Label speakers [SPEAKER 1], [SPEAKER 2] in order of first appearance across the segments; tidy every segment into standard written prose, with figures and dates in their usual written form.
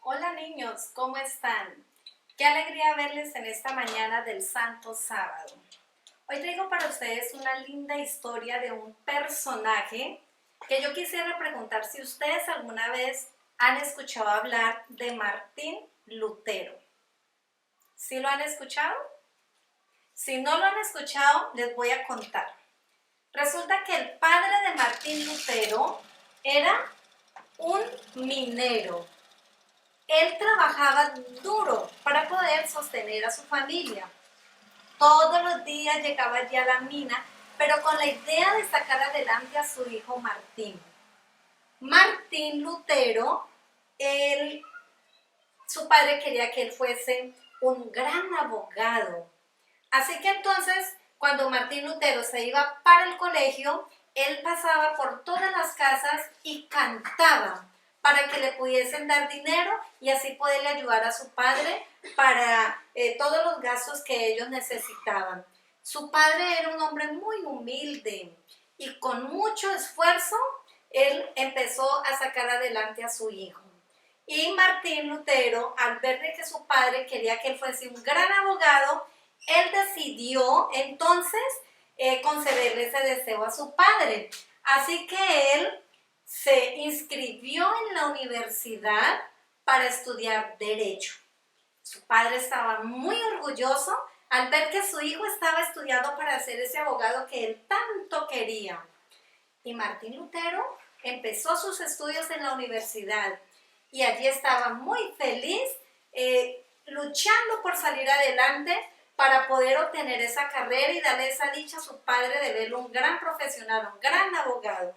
[SPEAKER 1] Hola niños, ¿cómo están? Qué alegría verles en esta mañana del Santo Sábado. Hoy traigo para ustedes una linda historia de un personaje que yo quisiera preguntar si ustedes alguna vez han escuchado hablar de Martín Lutero. ¿Sí lo han escuchado? Si no lo han escuchado, les voy a contar. Resulta que el padre de Martín Lutero era un minero. Él trabajaba duro para poder sostener a su familia. Todos los días llegaba allí a la mina, pero con la idea de sacar adelante a su hijo Martín. Martín Lutero, su padre quería que él fuese un gran abogado. Así que entonces, cuando Martín Lutero se iba para el colegio, él pasaba por todas las casas y cantaba para que le pudiesen dar dinero y así poderle ayudar a su padre para todos los gastos que ellos necesitaban. Su padre era un hombre muy humilde y con mucho esfuerzo él empezó a sacar adelante a su hijo. Y Martín Lutero, al ver de que su padre quería que él fuese un gran abogado, él decidió entonces concederle ese deseo a su padre. Así que él se inscribió en la universidad para estudiar Derecho. Su padre estaba muy orgulloso al ver que su hijo estaba estudiando para ser ese abogado que él tanto quería. Y Martín Lutero empezó sus estudios en la universidad y allí estaba muy feliz luchando por salir adelante para poder obtener esa carrera y darle esa dicha a su padre de verlo un gran profesional, un gran abogado.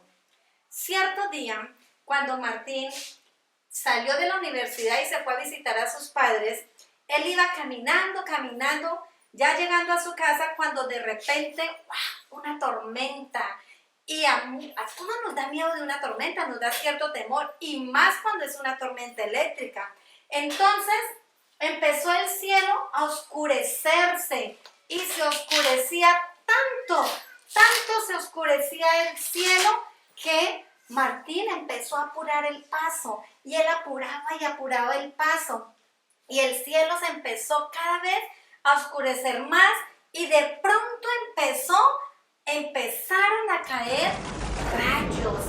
[SPEAKER 1] Cierto día, cuando Martín salió de la universidad y se fue a visitar a sus padres, él iba caminando, ya llegando a su casa cuando de repente, ¡wow!, una tormenta. Y a todos nos da miedo de una tormenta, nos da cierto temor, y más cuando es una tormenta eléctrica. Entonces empezó el cielo a oscurecerse y se oscurecía tanto se oscurecía el cielo que Martín empezó a apurar el paso y él apuraba y apuraba el paso y el cielo se empezó cada vez a oscurecer más y de pronto empezaron a caer rayos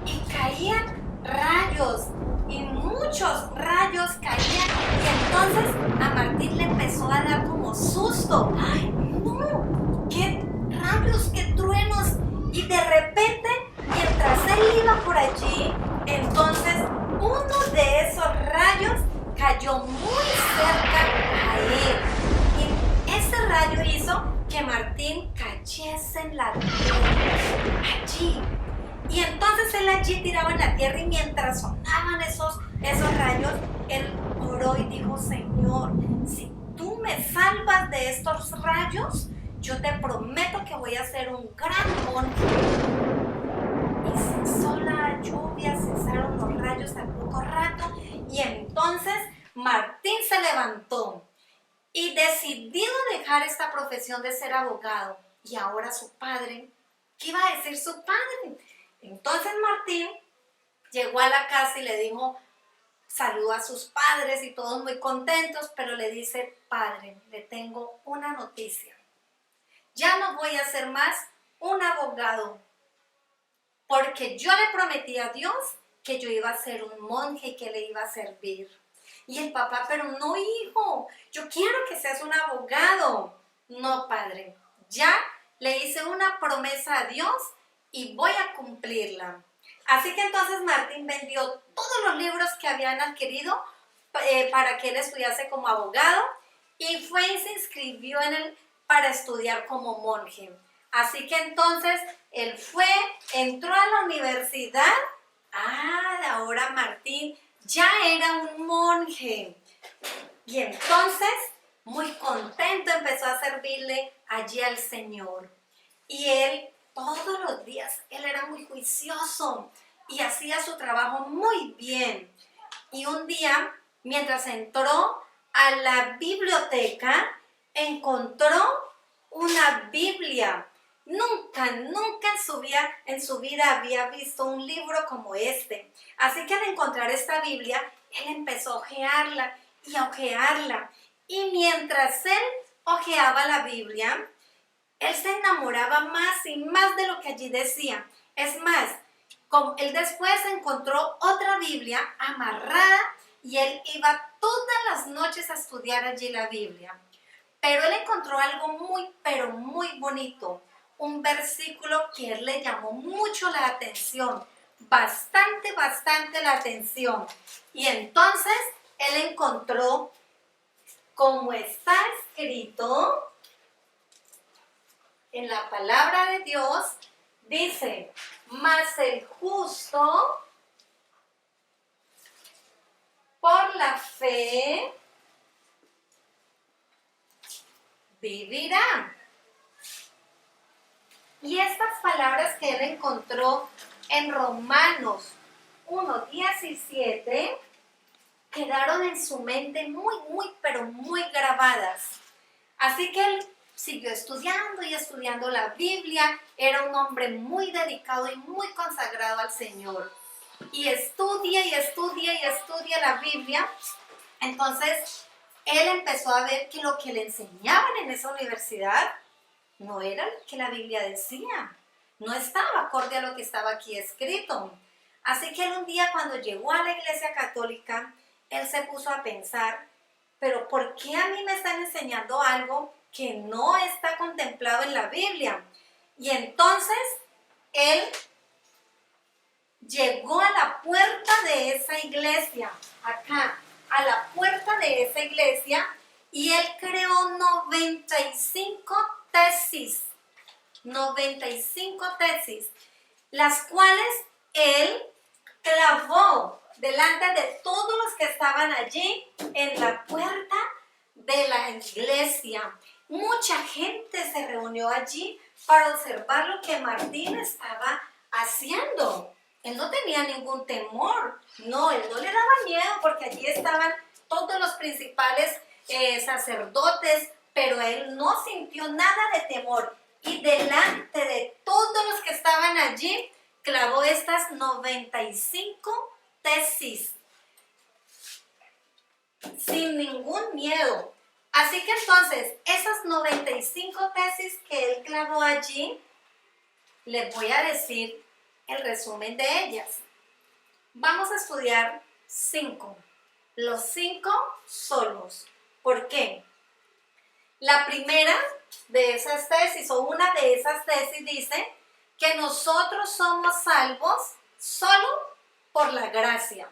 [SPEAKER 1] y caían rayos y muchos rayos caían y entonces a Martín le empezó a dar como susto. ¡Ay, no! ¡Qué rayos, qué truenos! Y de repente, mientras él iba por allí, entonces uno de esos rayos cayó muy cerca a él. Y ese rayo hizo que Martín cayese en la tierra, allí. Y entonces él allí tiraba en la tierra y mientras sonaban esos rayos, él oró y dijo: Señor, si tú me salvas de estos rayos, yo te prometo que voy a ser un gran monje. Y cesó la lluvia, cesaron los rayos al poco rato y entonces Martín se levantó y decidido dejar esta profesión de ser abogado. Y ahora su padre, ¿qué iba a decir su padre? Entonces Martín llegó a la casa y le dijo, saludó a sus padres y todos muy contentos, pero le dice: padre, le tengo una noticia. Ya no voy a ser más un abogado, porque yo le prometí a Dios que yo iba a ser un monje y que le iba a servir. Y el papá: pero no, hijo, yo quiero que seas un abogado. No, padre, ya le hice una promesa a Dios y voy a cumplirla. Así que entonces Martín vendió todos los libros que habían adquirido para que él estudiase como abogado y fue y se inscribió para estudiar como monje. Así que entonces él entró a la universidad. Ahora Martín ya era un monje. Y entonces, muy contento, empezó a servirle allí al Señor. Y él, todos los días, él era muy juicioso y hacía su trabajo muy bien. Y un día, mientras entró a la biblioteca, encontró una Biblia. Nunca en su vida había visto un libro como este. Así que al encontrar esta Biblia, él empezó a ojearla y a ojearla. Y mientras él ojeaba la Biblia, él se enamoraba más y más de lo que allí decía. Es más, como él después encontró otra Biblia amarrada y él iba todas las noches a estudiar allí la Biblia. Pero él encontró algo muy, pero muy bonito. Un versículo que él le llamó mucho la atención. Bastante, bastante la atención. Y entonces él encontró, como está escrito en la palabra de Dios, dice, mas el justo por la fe vivirá. Y estas palabras que él encontró en Romanos 1:17 quedaron en su mente muy, muy, pero muy grabadas. Así que él siguió estudiando y estudiando la Biblia. Era un hombre muy dedicado y muy consagrado al Señor. Y estudia y estudia y estudia la Biblia. Entonces, él empezó a ver que lo que le enseñaban en esa universidad no era lo que la Biblia decía. No estaba acorde a lo que estaba aquí escrito. Así que él un día, cuando llegó a la iglesia católica, él se puso a pensar, pero ¿por qué a mí me están enseñando algo que no está contemplado en la Biblia? Y entonces él llegó a la puerta de esa iglesia, acá, a la puerta de esa iglesia, y él creó 95 tesis, 95 tesis, las cuales él clavó delante de todos los que estaban allí en la puerta de la iglesia. Mucha gente se reunió allí para observar lo que Martín estaba haciendo. Él no tenía ningún temor, no, él no le daba miedo porque allí estaban todos los principales sacerdotes, pero él no sintió nada de temor. Y delante de todos los que estaban allí, clavó estas 95 tesis, sin ningún miedo. Así que entonces, esas 95 tesis que él clavó allí, les voy a decir el resumen de ellas. Vamos a estudiar 5, los 5 solos. ¿Por qué? La primera de esas tesis, o una de esas tesis, dice que nosotros somos salvos solo por la gracia.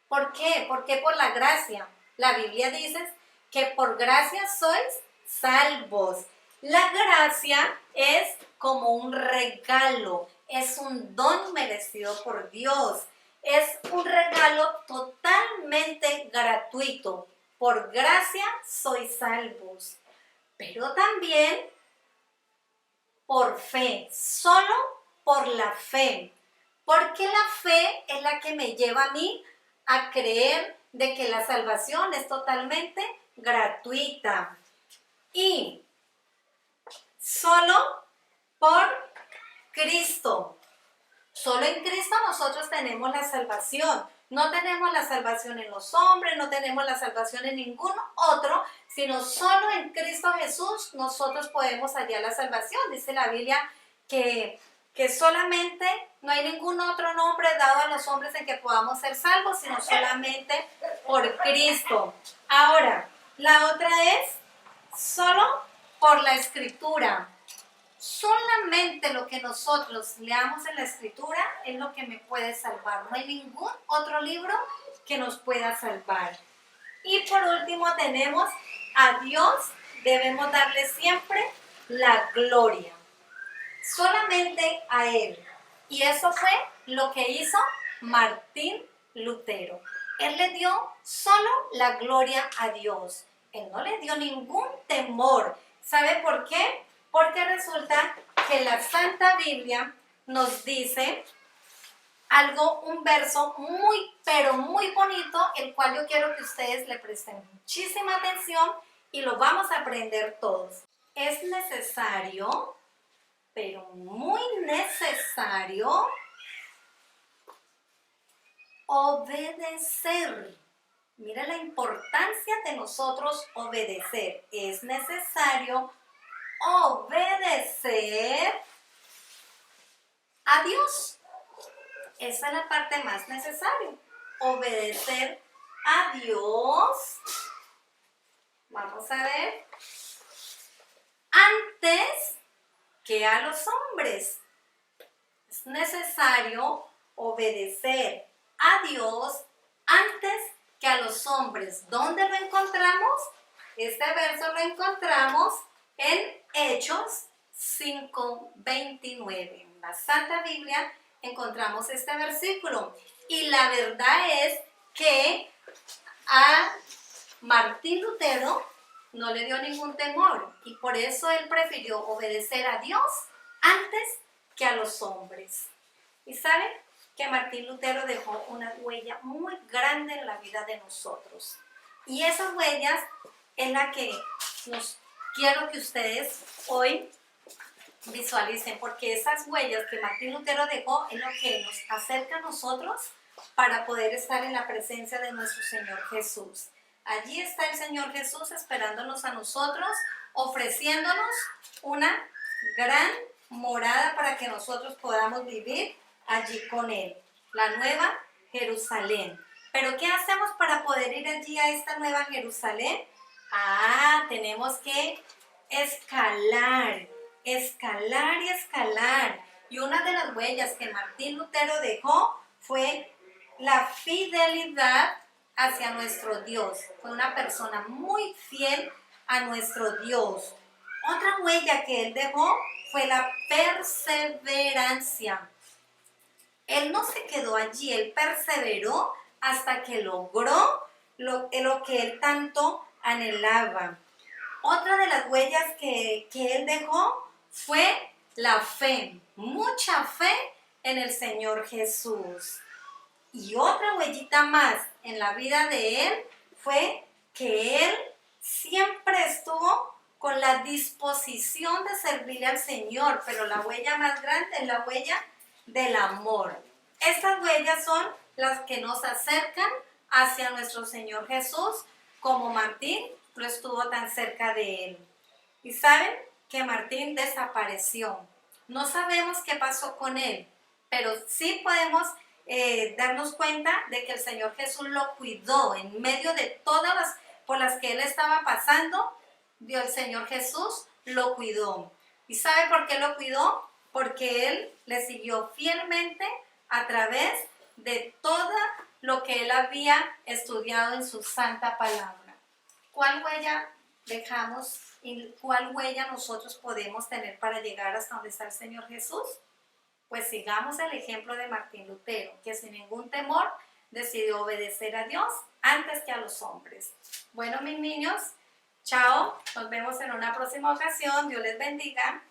[SPEAKER 1] ¿Por qué? ¿Por qué por la gracia? La Biblia dice que por gracia sois salvos. La gracia es como un regalo, es un don merecido por Dios. Es un regalo totalmente gratuito. Por gracia sois salvos. Pero también por fe, solo por la fe. Porque la fe es la que me lleva a mí a creer de que la salvación es totalmente gratuita. Y solo por Cristo. Solo en Cristo nosotros tenemos la salvación. No tenemos la salvación en los hombres, no tenemos la salvación en ningún otro, sino solo en Cristo Jesús nosotros podemos hallar la salvación. Dice la Biblia que solamente no hay ningún otro nombre dado a los hombres en que podamos ser salvos, sino solamente por Cristo. Ahora, la otra es solo por la Escritura. Solamente lo que nosotros leamos en la Escritura es lo que me puede salvar. No hay ningún otro libro que nos pueda salvar. Y por último tenemos a Dios, debemos darle siempre la gloria. Solamente a Él. Y eso fue lo que hizo Martín Lutero. Él le dio solo la gloria a Dios. Él no le dio ningún temor. ¿Sabe por qué? Porque resulta que la Santa Biblia nos dice algo, un verso muy, pero muy bonito, el cual yo quiero que ustedes le presten muchísima atención y lo vamos a aprender todos. Es necesario, pero muy necesario, obedecer. Mira la importancia de nosotros obedecer. Es necesario obedecer a Dios. Esa es la parte más necesaria. Obedecer a Dios. Vamos a ver. Antes que a los hombres. Es necesario obedecer a Dios antes que a los hombres. ¿Dónde lo encontramos? Este verso lo encontramos en Hechos 5:29. En la Santa Biblia encontramos este versículo. Y la verdad es que a Martín Lutero no le dio ningún temor y por eso él prefirió obedecer a Dios antes que a los hombres. Y saben que Martín Lutero dejó una huella muy grande en la vida de nosotros. Y esas huellas es la que quiero que ustedes hoy visualicen, porque esas huellas que Martín Lutero dejó es lo que nos acerca a nosotros para poder estar en la presencia de nuestro Señor Jesús. Allí está el Señor Jesús esperándonos a nosotros, ofreciéndonos una gran morada para que nosotros podamos vivir allí con Él, la Nueva Jerusalén. Pero ¿qué hacemos para poder ir allí a esta Nueva Jerusalén? Tenemos que escalar, escalar y escalar. Y una de las huellas que Martín Lutero dejó fue la fidelidad hacia nuestro Dios. Fue una persona muy fiel a nuestro Dios. Otra huella que él dejó fue la perseverancia. Él no se quedó allí, él perseveró hasta que logró lo que él tanto anhelaba. Otra de las huellas que él dejó fue la fe, mucha fe en el Señor Jesús. Y otra huellita más en la vida de él fue que él siempre estuvo con la disposición de servirle al Señor, pero la huella más grande es la huella del amor. Estas huellas son las que nos acercan hacia nuestro Señor Jesús, como Martín lo estuvo tan cerca de él. Y saben que Martín desapareció. No sabemos qué pasó con él, pero sí podemos darnos cuenta de que el Señor Jesús lo cuidó en medio de todas las por las que él estaba pasando. El Señor Jesús lo cuidó. ¿Y sabe por qué lo cuidó? Porque él le siguió fielmente a través de todo lo que él había estudiado en su santa palabra. ¿Cuál huella dejamos y cuál huella nosotros podemos tener para llegar hasta donde está el Señor Jesús? Pues sigamos el ejemplo de Martín Lutero, que sin ningún temor decidió obedecer a Dios antes que a los hombres. Bueno, mis niños, chao, nos vemos en una próxima ocasión. Dios les bendiga.